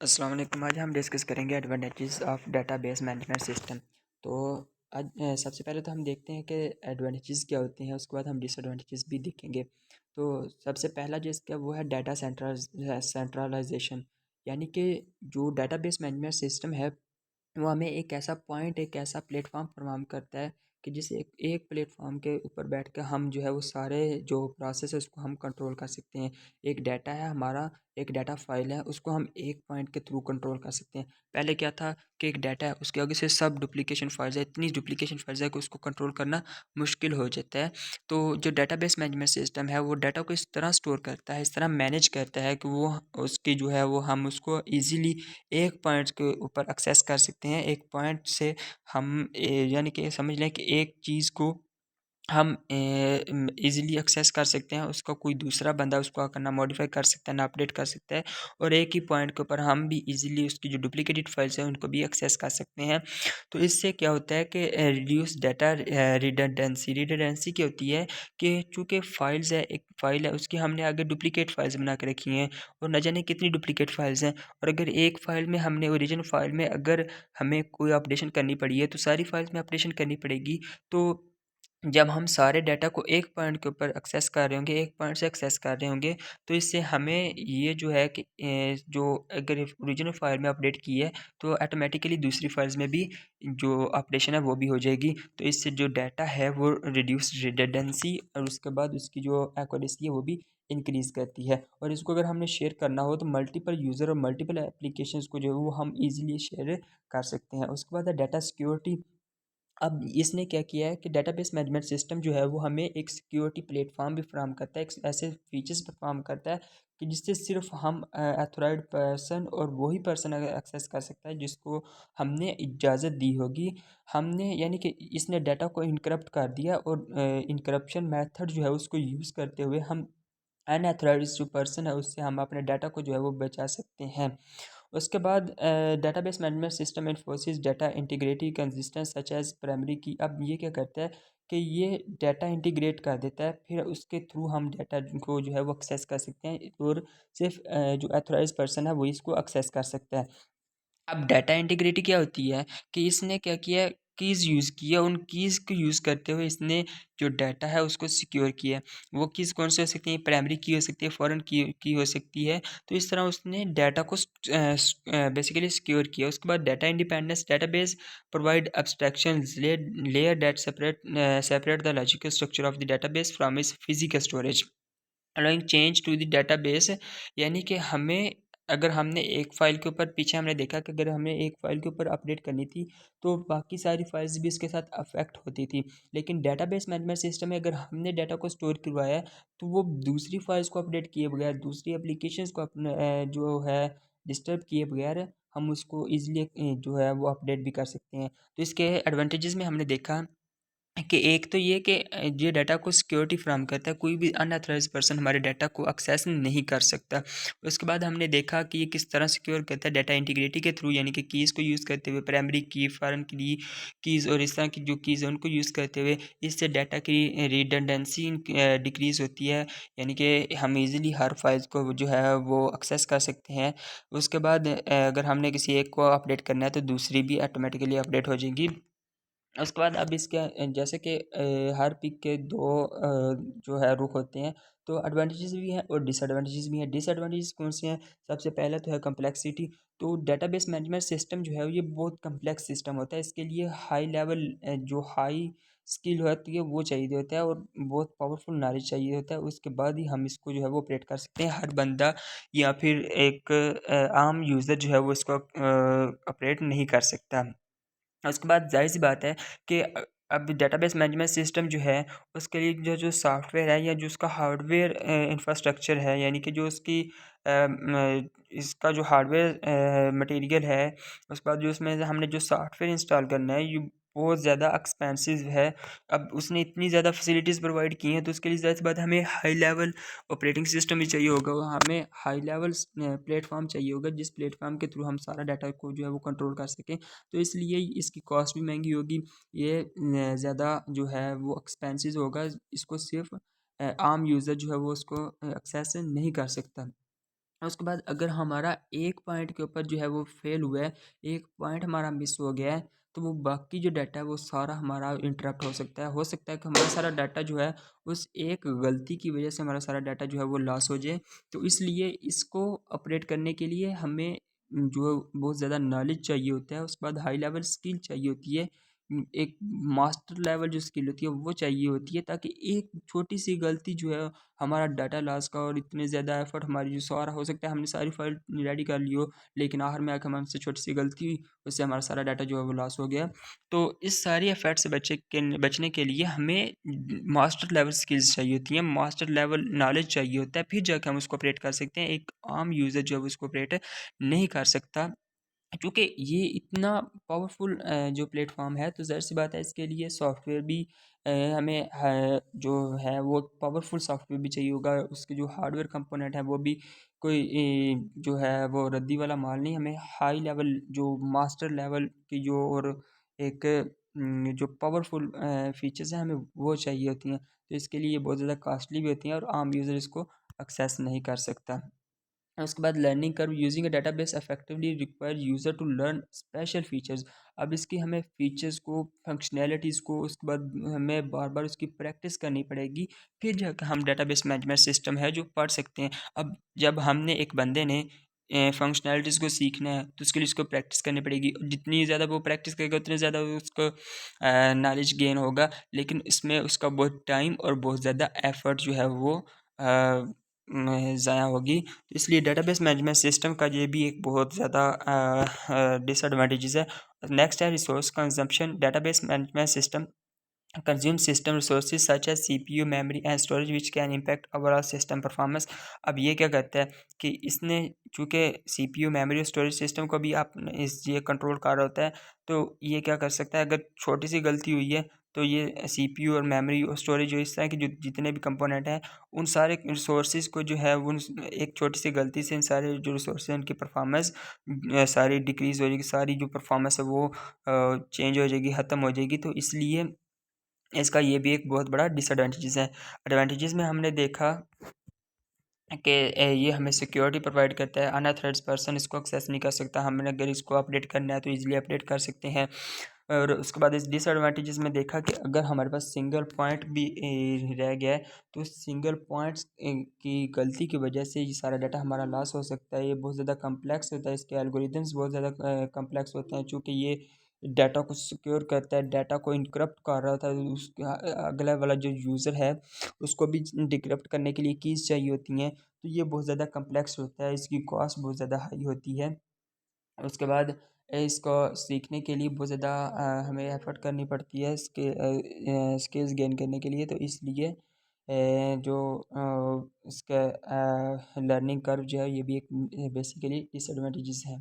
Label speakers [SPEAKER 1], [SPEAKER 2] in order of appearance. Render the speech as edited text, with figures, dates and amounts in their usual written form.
[SPEAKER 1] अस्सलाम वालेकुम। आज हम डिस्कस करेंगे advantages of database management system. तो आज सबसे पहले तो हम देखते हैं कि एडवांटेजेस क्या होते हैं, उसके बाद हम डिसएडवांटेजेस भी देखेंगे। तो सबसे पहला जो इसका वो है डाटा सेंट्रलाइजेशन, यानी कि जो डेटाबेस मैनेजमेंट सिस्टम है वो हमें एक ऐसा पॉइंट, एक ऐसा प्लेटफॉर्म फराहम करता है कि जिस एक प्लेटफॉर्म के ऊपर बैठ कर हम जो है वो सारे जो प्रोसेस है उसको हम कंट्रोल कर सकते हैं। एक डाटा है हमारा, एक डाटा फाइल है, उसको हम एक पॉइंट के थ्रू कंट्रोल कर सकते हैं। पहले क्या था कि एक डाटा है, उसके आगे से सब डुप्लीकेशन फाइल्स है, इतनी डुप्लीकेशन फाइल्स है कि उसको कंट्रोल करना मुश्किल हो जाता है। तो जो डेटाबेस मैनेजमेंट सिस्टम है वो डाटा को इस तरह स्टोर करता है, इस तरह मैनेज करता है कि वो उसकी जो है वो हम उसको ईजिली एक पॉइंट के ऊपर एक्सेस कर सकते हैं। एक पॉइंट से हम यानी कि समझ लें कि एक चीज़ को हम ईज़िली एक्सेस कर सकते हैं, उसका कोई दूसरा बंदा उसको आकर ना मॉडिफ़ाई कर सकता है, ना अपडेट कर सकता है, और एक ही पॉइंट के ऊपर हम भी ईज़िली उसकी जो डुप्लिकेटेड फाइल्स हैं, उनको भी एक्सेस कर सकते हैं। तो इससे क्या होता है कि रिड्यूस डाटा रिडंडेंसी क्या होती है कि चूँकि फाइल्स है, एक फ़ाइल है, उसकी हमने आगे डुप्लिकेट फाइल्स बना के रखी हैं और न जाने कितनी डुप्लिकेट फाइल्स हैं, और अगर एक फ़ाइल में हमने ओरिजिनल फ़ाइल में अगर हमें कोई अपडेशन करनी पड़ी है, तो सारी फाइल्स में अपडेशन करनी पड़ेगी। तो जब हम सारे डाटा को एक पॉइंट के ऊपर एक्सेस कर रहे होंगे, एक पॉइंट से एक्सेस कर रहे होंगे, तो इससे हमें ये जो है कि जो अगर ओरिजिनल फ़ाइल में अपडेट की है, तो ऑटोमेटिकली दूसरी फाइल्स में भी जो अपडेशन है वो भी हो जाएगी। तो इससे जो डाटा है वो रिड्यूस रिडंडेंसी और उसके बाद उसकी जो एक्यूरेसी है वो भी इंक्रीज़ करती है। और इसको अगर हमने शेयर करना हो तो मल्टीपल यूज़र और मल्टीपल एप्लीकेशंस को जो है वो हम ईज़िली शेयर कर सकते हैं। उसके बाद है डाटा सिक्योरिटी। अब इसने क्या किया है कि डेटाबेस मैनेजमेंट सिस्टम जो है वो हमें एक सिक्योरिटी प्लेटफॉर्म भी फराहम करता है, एक ऐसे फीचर्स फराहम करता है कि जिससे सिर्फ हम अथॉराइज्ड पर्सन और वही पर्सन अगर एक्सेस कर सकता है जिसको हमने इजाज़त दी होगी। हमने यानी कि इसने डाटा को इनक्रप्ट कर दिया और इनक्रप्शन मेथड जो है उसको यूज़ करते हुए हम अनऑथराइज्ड जो पर्सन है उससे हम अपने डाटा को जो है वो बचा सकते हैं। उसके बाद database management system enforces data integrity consistence such as primary key. अब ये क्या करता है कि ये डाटा इंटीग्रेट कर देता है, फिर उसके थ्रू हम डाटा को जो है वो एक्सेस कर सकते हैं, और सिर्फ जो अथोराइज पर्सन है वो इसको एक्सेस कर सकता है। अब डाटा इंटीग्रिटी क्या होती है कि इसने क्या किया, कीज़ यूज़ की है, उन कीज़ को यूज़ करते हुए इसने जो डाटा है उसको सिक्योर किया है। वो कीज़ कौन सी हो सकती है? प्राइमरी की हो सकती है, फॉरेन की हो सकती है। तो इस तरह उसने डाटा को बेसिकली सिक्योर किया। उसके बाद data independence, database provide abstractions layer that separate the logical structure of the database from its physical storage, allowing change to the database. यानी कि हमें अगर हमने एक फ़ाइल के ऊपर, पीछे हमने देखा कि अगर हमें एक फ़ाइल के ऊपर अपडेट करनी थी तो बाकी सारी फाइल्स भी इसके साथ अफेक्ट होती थी। लेकिन डेटाबेस मैनेजमेंट सिस्टम में अगर हमने डाटा को स्टोर करवाया है तो वो दूसरी फाइल्स को अपडेट किए बगैर, दूसरी एप्लीकेशंस को अपने जो है डिस्टर्ब किए बगैर हम उसको ईजिली जो है वो अपडेट भी कर सकते हैं। तो इसके एडवांटेजेस में हमने देखा कि एक तो ये कि ये डाटा को सिक्योरिटी फ्राहम करता है, कोई भी अनऑथराइज्ड पर्सन हमारे डाटा को एक्सेस नहीं कर सकता। उसके बाद हमने देखा कि ये किस तरह सिक्योर करता है डाटा इंटीग्रिटी के थ्रू, यानी कि कीज़ को यूज़ करते हुए, प्राइमरी की, फॉरेन की कीज़ और इस तरह की जो कीज़ है उनको यूज़ करते हुए। इससे डाटा की रिडंडेंसी डिक्रीज़ होती है, यानी कि हम ईज़िली हर फाइल्स को जो है वो एक्सेस कर सकते हैं। उसके बाद अगर हमने किसी एक को अपडेट करना है तो दूसरी भी ऑटोमेटिकली अपडेट हो जाएगी। उसके बाद अब इसके जैसे कि हर पिक के 2 जो है रुख होते हैं, तो एडवांटेजेस भी हैं और डिसएडवांटेजेस भी हैं। डिसएडवांटेजेस कौन से हैं? सबसे पहला तो है कम्प्लेक्सिटी। तो डेटाबेस मैनेजमेंट सिस्टम जो है ये बहुत कम्प्लेक्स सिस्टम होता है। इसके लिए हाई लेवल जो हाई स्किल होती है वो चाहिए होता है और बहुत पावरफुल नॉलेज चाहिए होता है। उसके बाद ही हम इसको जो है वो ऑपरेट कर सकते हैं। हर बंदा या फिर एक आम यूज़र जो है वो इसको ऑपरेट नहीं कर सकता। उसके बाद ज़ाहिर-सी बात है कि अब डेटाबेस मैनेजमेंट सिस्टम जो है, उसके लिए जो जो सॉफ्टवेयर है या जो उसका हार्डवेयर इंफ्रास्ट्रक्चर है, यानी कि जो उसकी इसका जो हार्डवेयर मटेरियल है, उसके बाद जो उसमें हमने जो सॉफ्टवेयर इंस्टॉल करना है, ये बहुत ज़्यादा एक्सपेंसिव है। अब उसने इतनी ज़्यादा फैसिलिटीज़ प्रोवाइड की हैं, तो उसके लिए ज़ाहिर-सी बात है हमें हाई लेवल ऑपरेटिंग सिस्टम भी चाहिए होगा, और हमें हाई लेवल प्लेटफ़ॉर्म चाहिए होगा, जिस प्लेटफ़ॉर्म के थ्रू हम सारा डाटा को जो है वो कंट्रोल कर सकें। तो इसलिए इसकी कॉस्ट भी महंगी होगी। ये ज़्यादा जो है वो एक्सपेंसिव होगा। इसको सिर्फ आम यूज़र जो है वो उसको एक्सेस नहीं कर सकता। और उसके बाद अगर हमारा एक पॉइंट के ऊपर जो है वो फेल हुआ है, एक पॉइंट हमारा मिस हो गया है, तो वो बाकी जो डाटा है वो सारा हमारा इंटरप्ट हो सकता है। हो सकता है कि हमारा सारा डाटा जो है उस एक गलती की वजह से हमारा सारा डाटा जो है वो लॉस हो जाए। तो इसलिए इसको ऑपरेट करने के लिए हमें जो बहुत ज़्यादा नॉलेज चाहिए होता है, उसके बाद हाई लेवल स्किल चाहिए होती है। एक मास्टर लेवल जो स्किल होती है वो चाहिए होती है, ताकि एक छोटी सी गलती जो है हमारा डाटा लॉस का, और इतने ज़्यादा एफर्ट हमारी जो सारा हो सकता है हमने सारी फाइल रेडी कर ली हो, लेकिन आखिर में आके हमसे छोटी सी गलती हुई, उससे हमारा सारा डाटा जो है वो लॉस हो गया। तो इस सारी इफेक्ट से बचने के लिए हमें मास्टर लेवल स्किल्स चाहिए होती हैं, मास्टर लेवल नॉलेज चाहिए होता है, फिर जाके हम उसको ऑपरेट कर सकते हैं। एक आम यूज़र जो है उसको ऑपरेट नहीं कर सकता, क्योंकि ये इतना पावरफुल जो प्लेटफॉर्म है, तो ज़ाहिर सी बात है इसके लिए सॉफ्टवेयर भी हमें जो है वो पावरफुल सॉफ्टवेयर भी चाहिए होगा। उसके जो हार्डवेयर कंपोनेंट है वो भी कोई जो है वो रद्दी वाला माल नहीं, हमें हाई लेवल जो मास्टर लेवल की जो और एक जो पावरफुल फीचर्स हैं हमें वो चाहिए होती हैं। तो इसके लिए बहुत ज़्यादा कॉस्टली भी होती हैं और आम यूज़र इसको एक्सेस नहीं कर सकता। उसके बाद learning curve using a database effectively require user to learn special features. अब इसकी हमें फीचर्स को, फंक्शनैलिटीज़ को, उसके बाद हमें बार बार उसकी प्रैक्टिस करनी पड़ेगी, फिर जाकर हम डेटाबेस मैनेजमेंट सिस्टम है जो पढ़ सकते हैं। अब जब हमने एक बंदे ने फंक्शनैलिटीज़ को सीखना है तो उसके लिए उसको प्रैक्टिस करनी पड़ेगी, जितनी ज़्यादा वो प्रैक्टिस करेगा उतनी ज़्यादा उसको नॉलेज गेन होगा, लेकिन इसमें उसका बहुत टाइम और बहुत ज़्यादा एफर्ट जो है वो ज़ाया होगी। तो इसलिए डेटाबेस मैनेजमेंट सिस्टम का ये भी एक बहुत ज़्यादा डिसएडवांटेजेस है। नेक्स्ट है resource consumption. Database management system consume system resources such as CPU, memory and storage which can impact overall system performance. अब ये क्या कहता है कि इसने चूँकि सीपीयू, मेमोरी और स्टोरेज सिस्टम को भी आप इस ये कंट्रोल कर रहा होता है, तो ये क्या कर सकता है, अगर छोटी सी गलती हुई है तो ये सीपीयू और मेमोरी और स्टोरेज जो इस तरह के जो जितने भी कंपोनेंट हैं, उन सारे रिसोर्सेज को जो है वो एक छोटी सी गलती से इन सारे जो रिसोर्सेज हैं उनकी परफॉर्मेंस सारी डिक्रीज़ हो जाएगी, सारी जो परफॉर्मेंस है वो चेंज हो जाएगी, ख़त्म हो जाएगी। तो इसलिए इसका ये भी एक बहुत बड़ा डिसएडवांटेजेस है। एडवांटेजेस में हमने देखा कि ये हमें सिक्योरिटी प्रोवाइड करता है, अनऑथराइज्ड पर्सन इसको एक्सेस नहीं कर सकता। हमने अगर इसको अपडेट करना है तो ईज़िली अपडेट कर सकते हैं। और उसके बाद इस डिसएडवांटेजेस में देखा कि अगर हमारे पास सिंगल पॉइंट भी रह गया है, तो सिंगल पॉइंट्स की गलती की वजह से ये सारा डाटा हमारा लॉस हो सकता है। ये बहुत ज़्यादा कम्प्लेक्स होता है, इसके एल्गोरिदम्स बहुत ज़्यादा कम्प्लेक्स होते हैं, चूँकि ये डाटा को सिक्योर करता है, डाटा को इनक्रप्ट कर रहा था। उसका अगला वाला जो यूज़र है उसको भी डिक्रिप्ट करने के लिए कीज़ चाहिए होती हैं, तो ये बहुत ज़्यादा कम्प्लेक्स होता है, इसकी कॉस्ट बहुत ज़्यादा हाई होती है। उसके बाद इसको सीखने के लिए बहुत ज़्यादा हमें एफ़र्ट करनी पड़ती है स्किल्स गेन करने के लिए, तो इसलिए जो इसका लर्निंग कर्व जो है ये भी एक बेसिकली डिसएडवांटेजेस है।